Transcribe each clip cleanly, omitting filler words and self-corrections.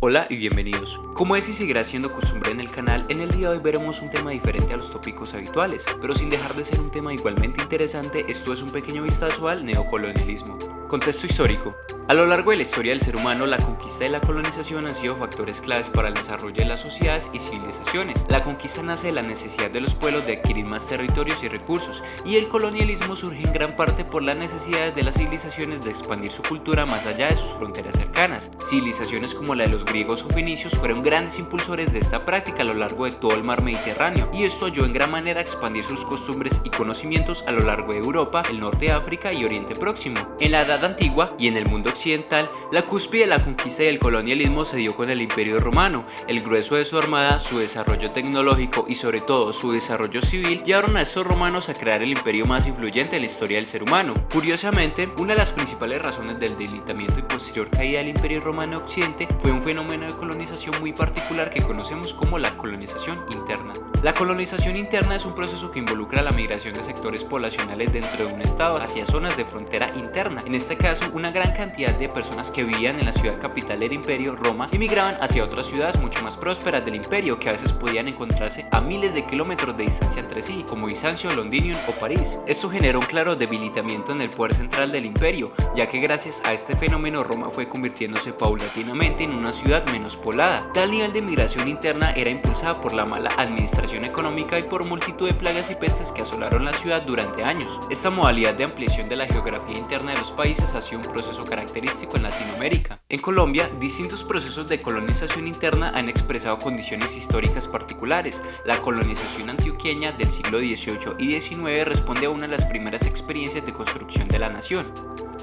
Hola y bienvenidos. Como es y seguirá siendo costumbre en el canal, en el día de hoy veremos un tema diferente a los tópicos habituales, pero sin dejar de ser un tema igualmente interesante. Esto es un pequeño vistazo al neocolonialismo. Contexto histórico. A lo largo de la historia del ser humano, la conquista y la colonización han sido factores claves para el desarrollo de las sociedades y civilizaciones. La conquista nace de la necesidad de los pueblos de adquirir más territorios y recursos, y el colonialismo surge en gran parte por las necesidades de las civilizaciones de expandir su cultura más allá de sus fronteras cercanas. Civilizaciones como la de los griegos o fenicios fueron grandes impulsores de esta práctica a lo largo de todo el mar Mediterráneo, y esto ayudó en gran manera a expandir sus costumbres y conocimientos a lo largo de Europa, el norte de África y Oriente Próximo. En la Edad Antigua y en el mundo occidental, la cúspide de la conquista y el colonialismo se dio con el Imperio Romano. El grueso de su armada, su desarrollo tecnológico y sobre todo su desarrollo civil llevaron a estos romanos a crear el imperio más influyente en la historia del ser humano. Curiosamente, una de las principales razones del debilitamiento y posterior caída del Imperio Romano en Occidente fue un fenómeno de colonización muy particular que conocemos como la colonización interna. La colonización interna es un proceso que involucra la migración de sectores poblacionales dentro de un estado hacia zonas de frontera interna. En este caso, una gran cantidad de personas que vivían en la ciudad capital del imperio, Roma, emigraban hacia otras ciudades mucho más prósperas del imperio, que a veces podían encontrarse a miles de kilómetros de distancia entre sí, como Bizancio, Londinium o París. Esto generó un claro debilitamiento en el poder central del imperio, ya que gracias a este fenómeno Roma fue convirtiéndose paulatinamente en una ciudad menos poblada. Tal nivel de migración interna era impulsada por la mala administración económica y por multitud de plagas y pestes que asolaron la ciudad durante años. Esta modalidad de ampliación de la geografía interna de los países ha sido un proceso característico en Latinoamérica. En Colombia, distintos procesos de colonización interna han expresado condiciones históricas particulares. La colonización antioqueña del siglo XVIII y XIX responde a una de las primeras experiencias de construcción de la nación.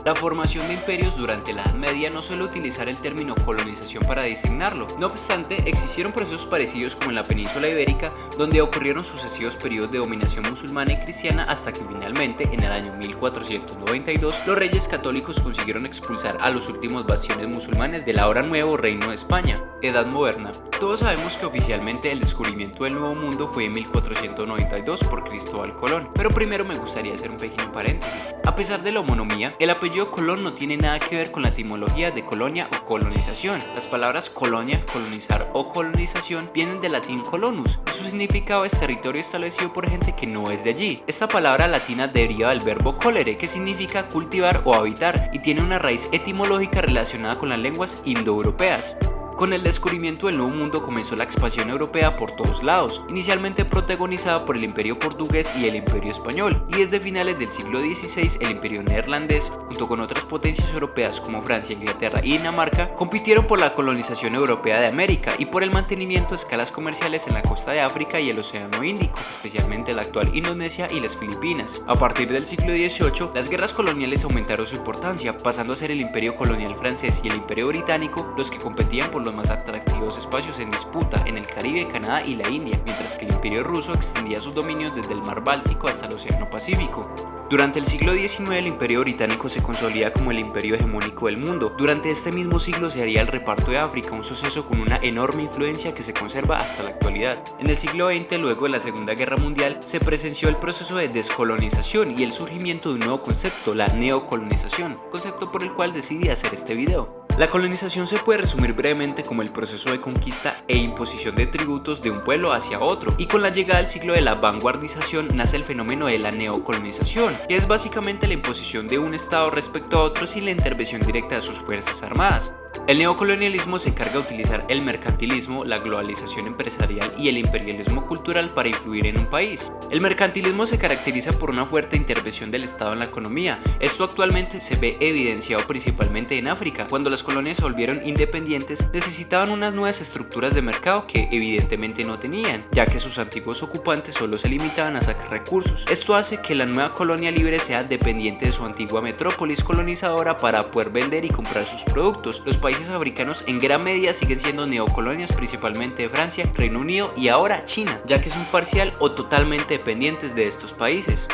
La formación de imperios durante la Edad Media no suele utilizar el término colonización para designarlo. No obstante, existieron procesos parecidos como en la península ibérica, donde ocurrieron sucesivos periodos de dominación musulmana y cristiana hasta que finalmente, en el año 1492, los reyes católicos consiguieron expulsar a los últimos bastiones musulmanes del ahora nuevo Reino de España. Edad Moderna. Todos sabemos que oficialmente el descubrimiento del Nuevo Mundo fue en 1492 por Cristóbal Colón, pero primero me gustaría hacer un pequeño paréntesis. A pesar de la homonimia, el apellido Colón no tiene nada que ver con la etimología de colonia o colonización. Las palabras colonia, colonizar o colonización vienen del latín colonus, y su significado es territorio establecido por gente que no es de allí. Esta palabra latina deriva del verbo colere, que significa cultivar o habitar, y tiene una raíz etimológica relacionada con las lenguas indoeuropeas. Con el descubrimiento del Nuevo Mundo comenzó la expansión europea por todos lados, inicialmente protagonizada por el Imperio Portugués y el Imperio Español, y desde finales del siglo XVI el Imperio Neerlandés, junto con otras potencias europeas como Francia, Inglaterra y Dinamarca, compitieron por la colonización europea de América y por el mantenimiento de escalas comerciales en la costa de África y el Océano Índico, especialmente la actual Indonesia y las Filipinas. A partir del siglo XVIII, las guerras coloniales aumentaron su importancia, pasando a ser el Imperio Colonial francés y el Imperio Británico los que competían por los más atractivos espacios en disputa en el Caribe, Canadá y la India, mientras que el Imperio ruso extendía sus dominios desde el Mar Báltico hasta el Océano Pacífico. Durante el siglo XIX el Imperio Británico se consolida como el imperio hegemónico del mundo. Durante este mismo siglo se haría el reparto de África, un suceso con una enorme influencia que se conserva hasta la actualidad. En el siglo XX, luego de la Segunda Guerra Mundial, se presenció el proceso de descolonización y el surgimiento de un nuevo concepto, la neocolonización, concepto por el cual decidí hacer este video. La colonización se puede resumir brevemente como el proceso de conquista e imposición de tributos de un pueblo hacia otro, y con la llegada del siglo de la vanguardización nace el fenómeno de la neocolonización, que es básicamente la imposición de un estado respecto a otro sin la intervención directa de sus fuerzas armadas. El neocolonialismo se encarga de utilizar el mercantilismo, la globalización empresarial y el imperialismo cultural para influir en un país. El mercantilismo se caracteriza por una fuerte intervención del Estado en la economía. Esto actualmente se ve evidenciado principalmente en África. Cuando las colonias se volvieron independientes, necesitaban unas nuevas estructuras de mercado que evidentemente no tenían, ya que sus antiguos ocupantes solo se limitaban a sacar recursos. Esto hace que la nueva colonia libre sea dependiente de su antigua metrópolis colonizadora para poder vender y comprar sus productos. Los países africanos en gran medida siguen siendo neocolonias, principalmente de Francia, Reino Unido y ahora China, ya que son parcial o totalmente dependientes de estos países.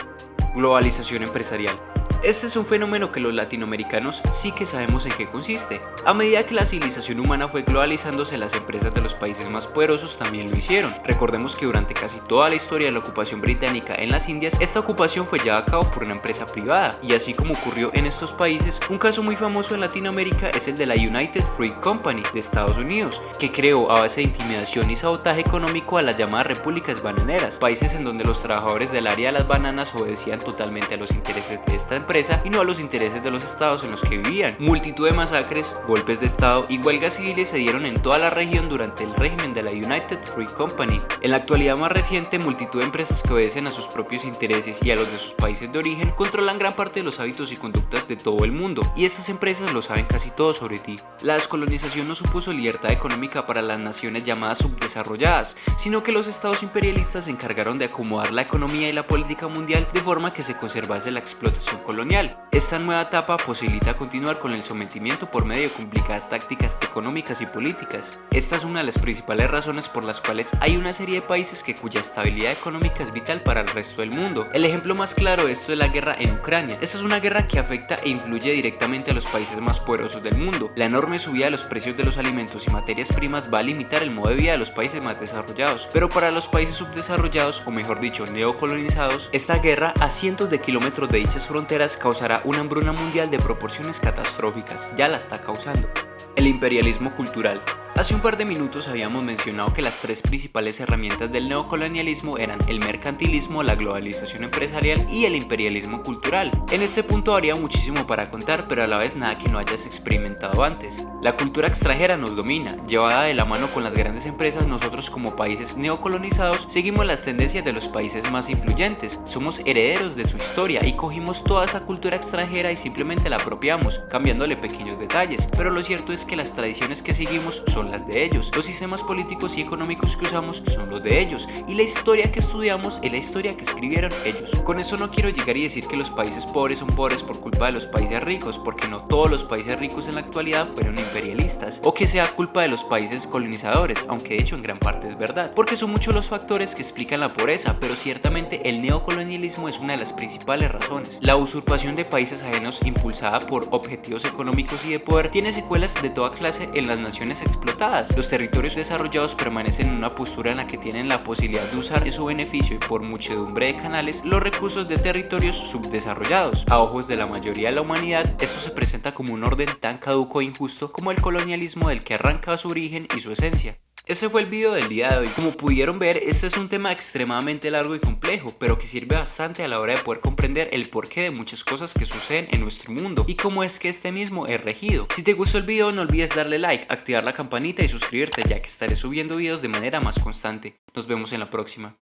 Globalización empresarial. Este es un fenómeno que los latinoamericanos sí que sabemos en qué consiste. A medida que la civilización humana fue globalizándose, las empresas de los países más poderosos también lo hicieron. Recordemos que durante casi toda la historia de la ocupación británica en las Indias, esta ocupación fue llevada a cabo por una empresa privada, y así como ocurrió en estos países, un caso muy famoso en Latinoamérica es el de la United Fruit Company de Estados Unidos, que creó a base de intimidación y sabotaje económico a las llamadas repúblicas bananeras, países en donde los trabajadores del área de las bananas obedecían totalmente a los intereses de esta empresa y no a los intereses de los estados en los que vivían. Multitud de masacres, golpes de estado y huelgas civiles se dieron en toda la región durante el régimen de la United Fruit Company. En la actualidad más reciente, multitud de empresas que obedecen a sus propios intereses y a los de sus países de origen controlan gran parte de los hábitos y conductas de todo el mundo, y estas empresas lo saben casi todo sobre ti. La descolonización no supuso libertad económica para las naciones llamadas subdesarrolladas, sino que los estados imperialistas se encargaron de acomodar la economía y la política mundial de forma que se conservase la explotación colonial. Esta nueva etapa posibilita continuar con el sometimiento por medio de complicadas tácticas económicas y políticas. Esta es una de las principales razones por las cuales hay una serie de países cuya estabilidad económica es vital para el resto del mundo. El ejemplo más claro de esto es la guerra en Ucrania. Esta es una guerra que afecta e influye directamente a los países más poderosos del mundo. La enorme subida de los precios de los alimentos y materias primas va a limitar el modo de vida de los países más desarrollados, pero para los países subdesarrollados, o mejor dicho, neocolonizados, esta guerra a cientos de kilómetros de dichas fronteras causará una hambruna mundial de proporciones catastróficas. Ya la está causando. El imperialismo cultural. Hace un par de minutos habíamos mencionado que las tres principales herramientas del neocolonialismo eran el mercantilismo, la globalización empresarial y el imperialismo cultural. En este punto habría muchísimo para contar, pero a la vez nada que no hayas experimentado antes. La cultura extranjera nos domina. Llevada de la mano con las grandes empresas, nosotros como países neocolonizados seguimos las tendencias de los países más influyentes. Somos herederos de su historia y cogimos toda esa cultura extranjera y simplemente la apropiamos, cambiándole pequeños detalles. Pero lo cierto es que las tradiciones que seguimos son las de ellos, los sistemas políticos y económicos que usamos son los de ellos, y la historia que estudiamos es la historia que escribieron ellos. Con eso no quiero llegar y decir que los países pobres son pobres por culpa de los países ricos, porque no todos los países ricos en la actualidad fueron imperialistas, o que sea culpa de los países colonizadores, aunque de hecho en gran parte es verdad, porque son muchos los factores que explican la pobreza, pero ciertamente el neocolonialismo es una de las principales razones. La usurpación de países ajenos impulsada por objetivos económicos y de poder tiene secuelas de toda clase en las naciones explotadas. Los territorios desarrollados permanecen en una postura en la que tienen la posibilidad de usar en su beneficio y por muchedumbre de canales los recursos de territorios subdesarrollados. A ojos de la mayoría de la humanidad, esto se presenta como un orden tan caduco e injusto como el colonialismo del que arranca su origen y su esencia. Ese fue el video del día de hoy. Como pudieron ver, este es un tema extremadamente largo y complejo, pero que sirve bastante a la hora de poder comprender el porqué de muchas cosas que suceden en nuestro mundo y cómo es que este mismo es regido. Si te gustó el video, no olvides darle like, activar la campanita y suscribirte, ya que estaré subiendo videos de manera más constante. Nos vemos en la próxima.